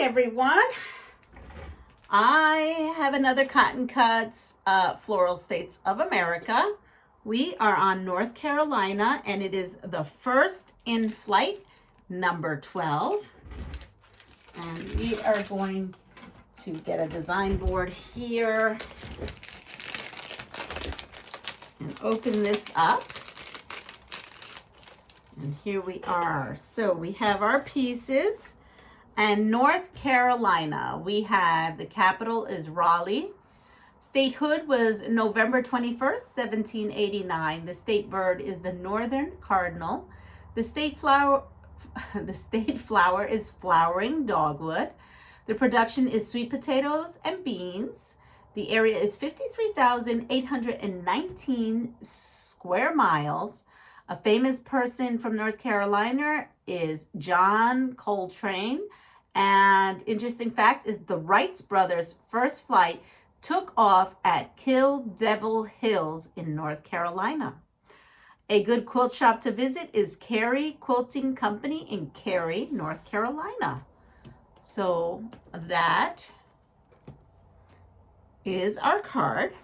everyone. I have another Cotton Cuts Floral States of America. We are on North Carolina and it is the first in flight, number 12. And we are going to get a design board here and open this up. And here we are. So we have our pieces. And North Carolina, we have the capital is Raleigh. Statehood was November 21st, 1789. The state bird is the northern cardinal. The state flower is flowering dogwood. The production is sweet potatoes and beans. The area is 53,819 square miles. A famous person from North Carolina is John Coltrane. And interesting fact is the Wright brothers' first flight took off at Kill Devil Hills in North Carolina. A good quilt shop to visit is Cary Quilting Company in Cary, North Carolina. So that is our card.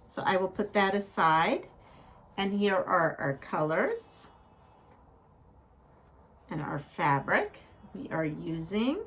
So I will put that aside. And here are our colors and our fabric we are using,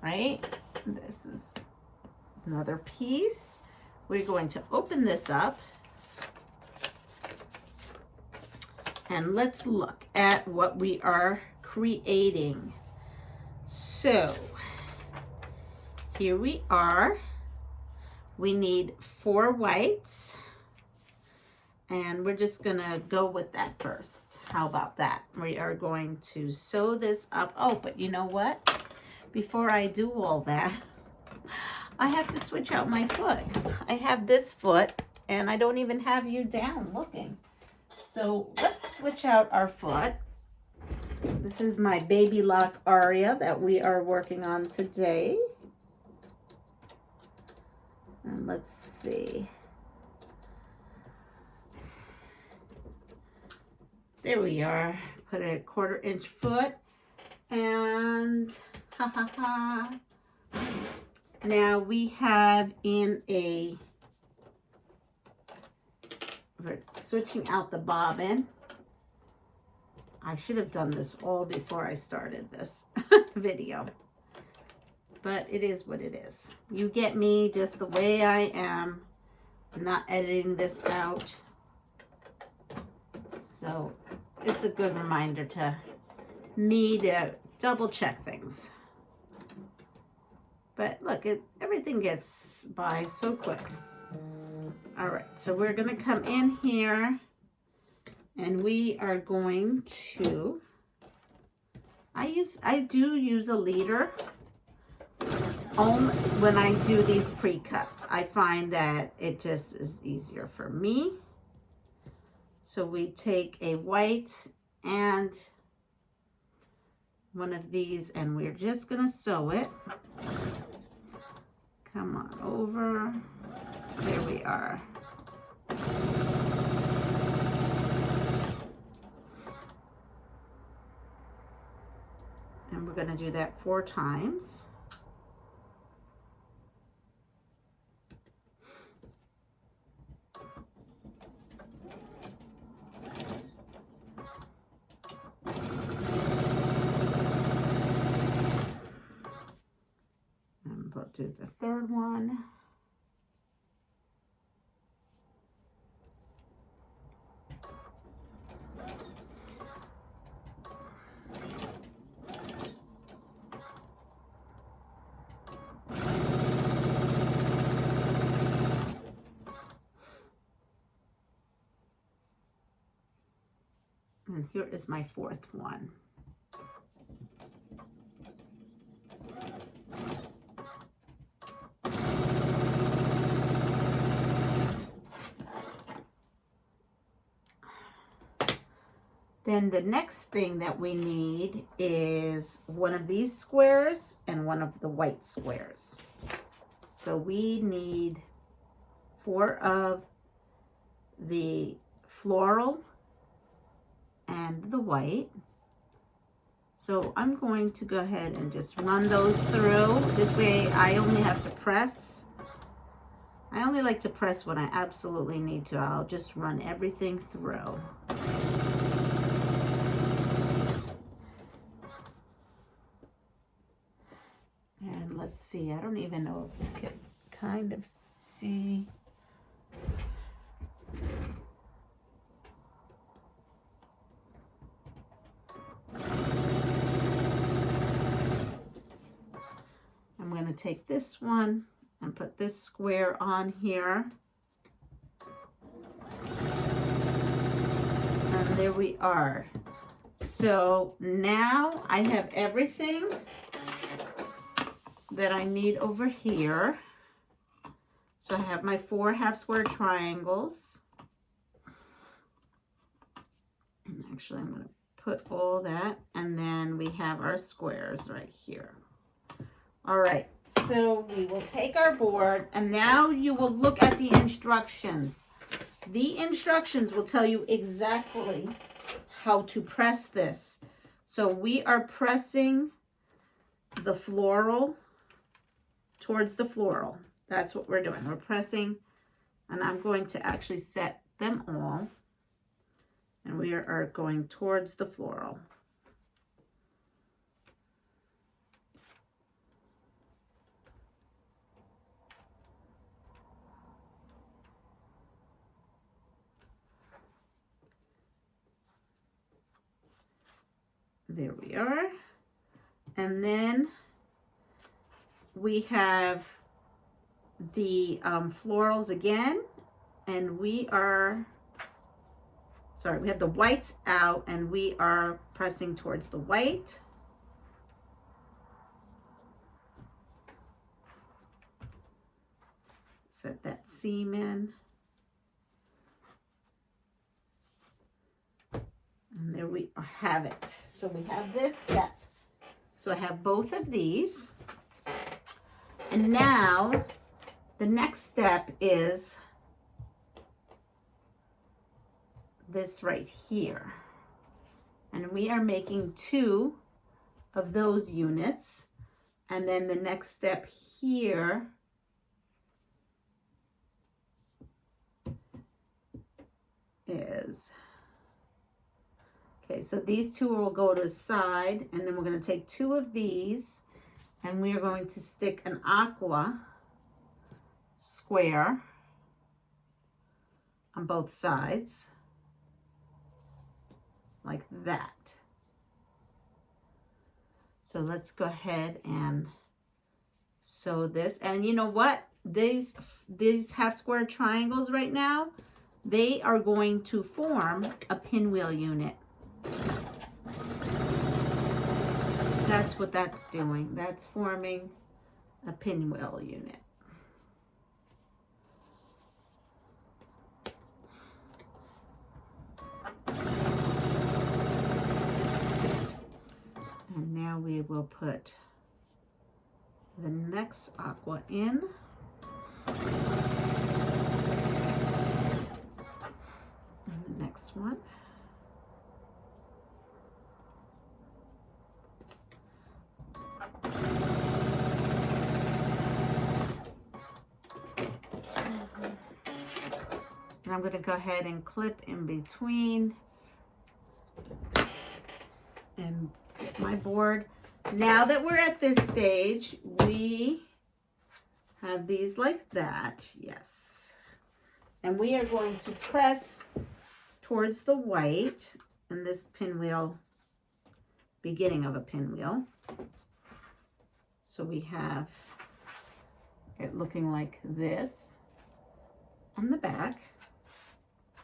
right? This is another piece. We're going to open this up and let's look at what we are creating. So here we are. We need 4 whites. And we're just gonna go with that first. How about that? We are going to sew this up. Oh, but you know what? Before I do all that, I have to switch out my foot. I have this foot and I don't even have you down looking. So let's switch out our foot. This is my Baby Lock Aria that we are working on today. And let's see. There we are. Put a 1/4 inch foot and now we have in a, we're switching out the bobbin. I should have done this all before I started this video, but it is what it is. You get me just the way I am. I'm not editing this out. So it's a good reminder to me to double check things. But look, everything gets by so quick. All right, so we're gonna come in here and we are going to, I do use a leader only when I do these pre-cuts. I find that it just is easier for me. So we take a white and one of these and we're just gonna sew it. Come on over. There we are. And we're gonna do that 4 times. We'll do the 3rd one. And here is my 4th one. Then the next thing that we need is one of these squares and one of the white squares. So we need 4 of the floral and the white. So I'm going to go ahead and just run those through. This way I only have to press. I only like to press when I absolutely need to. I'll just run everything through. And let's see, I don't even know if you can kind of see. I'm going to take this one and put this square on here. And there we are. So now I have everything that I need over here. So I have my 4 half square triangles. And actually I'm going to put all that, and then we have our squares right here. All right, so we will take our board, and now you will look at the instructions. The instructions will tell you exactly how to press this. So we are pressing the floral towards the floral. That's what we're doing. We're pressing, and I'm going to actually set them all, and we are going towards the floral. There we are. And then we have the florals again, and we have the whites out, and we are pressing towards the white. Set that seam in. And there we have it. So we have this step. So I have both of these. And now the next step is this right here. And we are making 2 of those units. And then the next step here is, okay, so these 2 will go to the side, and then we're going to take 2 of these, and we are going to stick an aqua square on both sides, like that. So let's go ahead and sew this. And you know what? These half square triangles right now, they are going to form a pinwheel unit. That's what that's doing. That's forming a pinwheel unit. And now we will put the next aqua in. And the next one. And I'm going to go ahead and clip in between and get my board. Now that we're at this stage, we have these like that, yes. And we are going to press towards the white in this pinwheel, beginning of a pinwheel. So we have it looking like this on the back.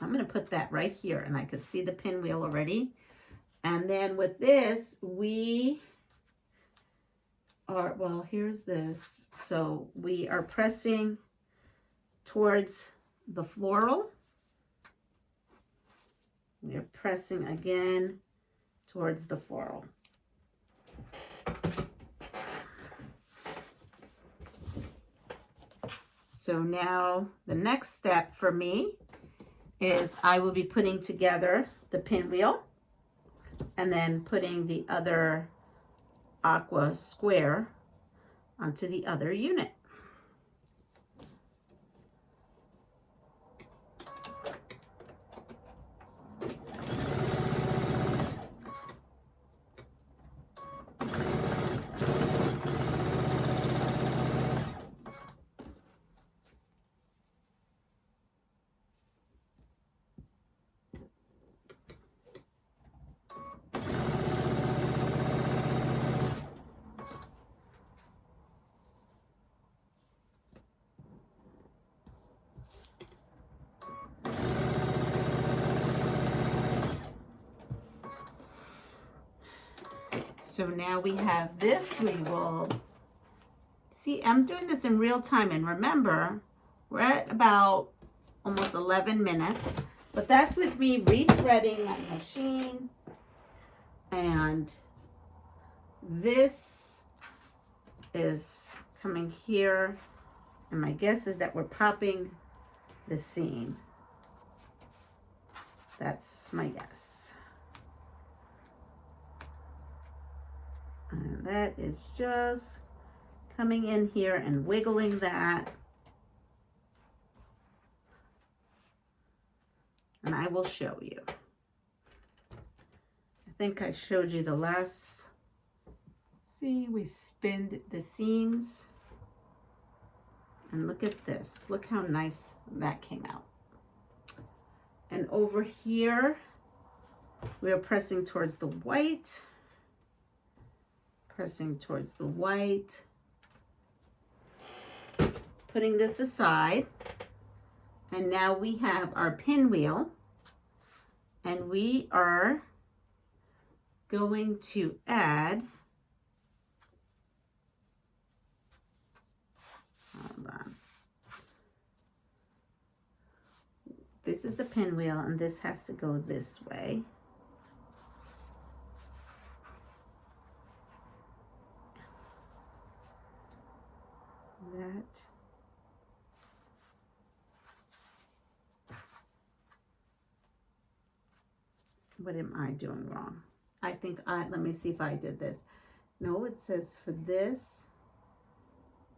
I'm going to put that right here, and I could see the pinwheel already. And then with this, we are, well, here's this. So we are pressing towards the floral. We are pressing again towards the floral. So now the next step for me is I will be putting together the pinwheel. and then putting the other aqua square onto the other unit. So now we have this. We will see, I'm doing this in real time, and remember, we're at about almost 11 minutes, but that's with me rethreading my machine. And this is coming here, and my guess is that we're popping the seam. That's my guess. And that is just coming in here and wiggling that. And I will show you. I think I showed you the last. See, we spinned the seams. And look at this. Look how nice that came out. And over here, we are pressing towards the white. Pressing towards the white. Putting this aside. And now we have our pinwheel. And we are going to add, hold on. This is the pinwheel, and this has to go this way. That. What am I doing wrong? I think let me see if I did this. No, it says for this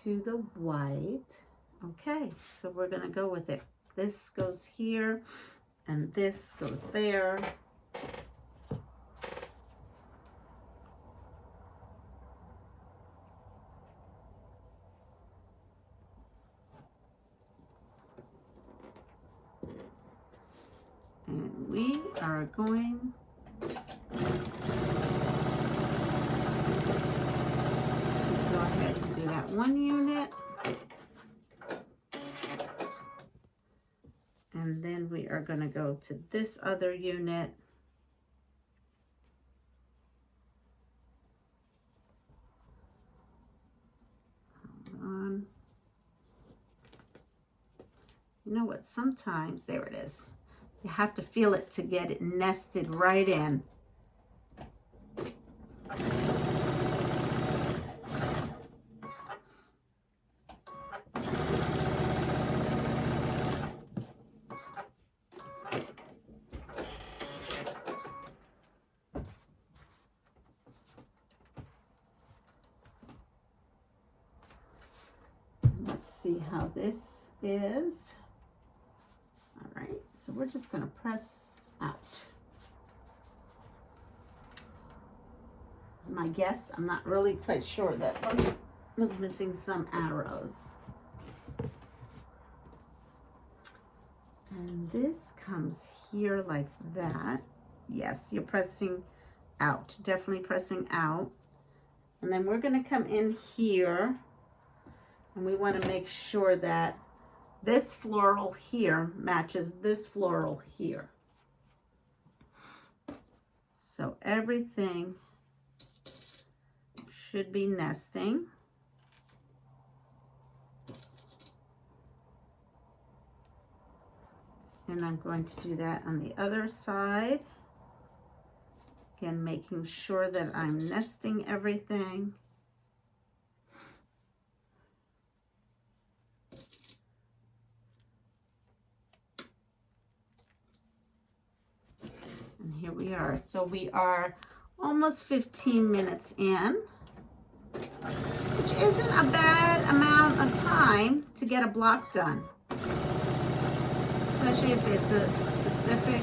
to the white. Okay, so we're gonna go with it. This goes here, and this goes there. And we are going to go ahead and do that one unit. And then we are going to go to this other unit. Hold on. You know what? Sometimes, there it is. You have to feel it to get it nested right in. Let's see how this is. All right, so we're just going to press out. This is my guess. I'm not really quite sure. That one was missing some arrows. And this comes here like that. Yes, you're pressing out. Definitely pressing out. And then we're going to come in here. And we want to make sure that this floral here matches this floral here. So everything should be nesting. And I'm going to do that on the other side. Again, making sure that I'm nesting everything. And here we are. So we are almost 15 minutes in, which isn't a bad amount of time to get a block done, especially if it's a specific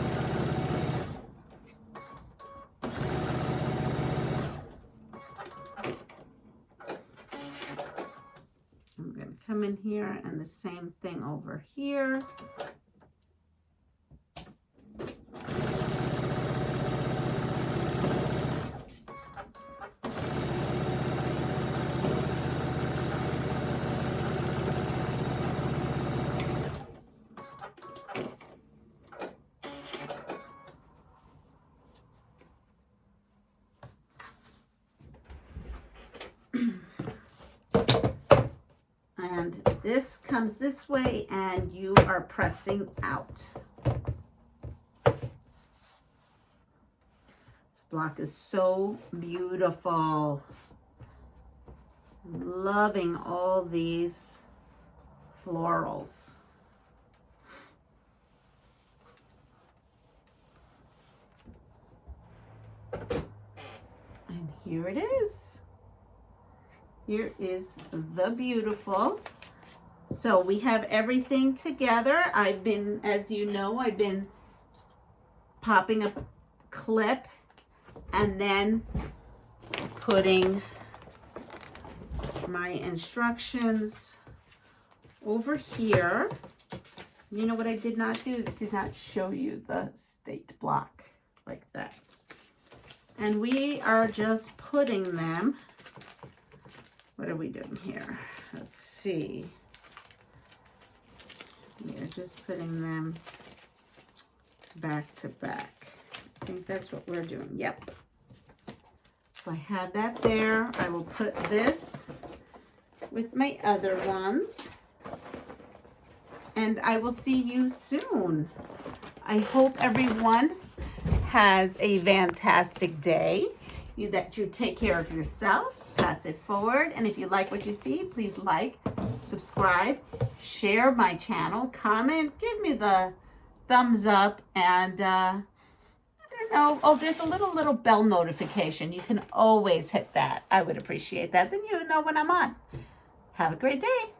I'm going to come in here and the same thing over here. And this comes this way and you are pressing out. This block is so beautiful. I'm loving all these florals. And here it is. Here is the beautiful. So we have everything together. I've been, as you know, I've been popping a clip and then putting my instructions over here. You know what I did not do? I did not show you the state block like that. And we are just putting them. What are we doing here? Let's see. We're just putting them back to back. I think that's what we're doing. Yep. So I have that there. I will put this with my other ones. And I will see you soon. I hope everyone has a fantastic day. That you take care of yourself. Pass it forward, and if you like what you see, please like, subscribe, share my channel, comment, give me the thumbs up, and I don't know, oh, there's a little bell notification. You can always hit that. I would appreciate that. Then you know when I'm on. Have a great day.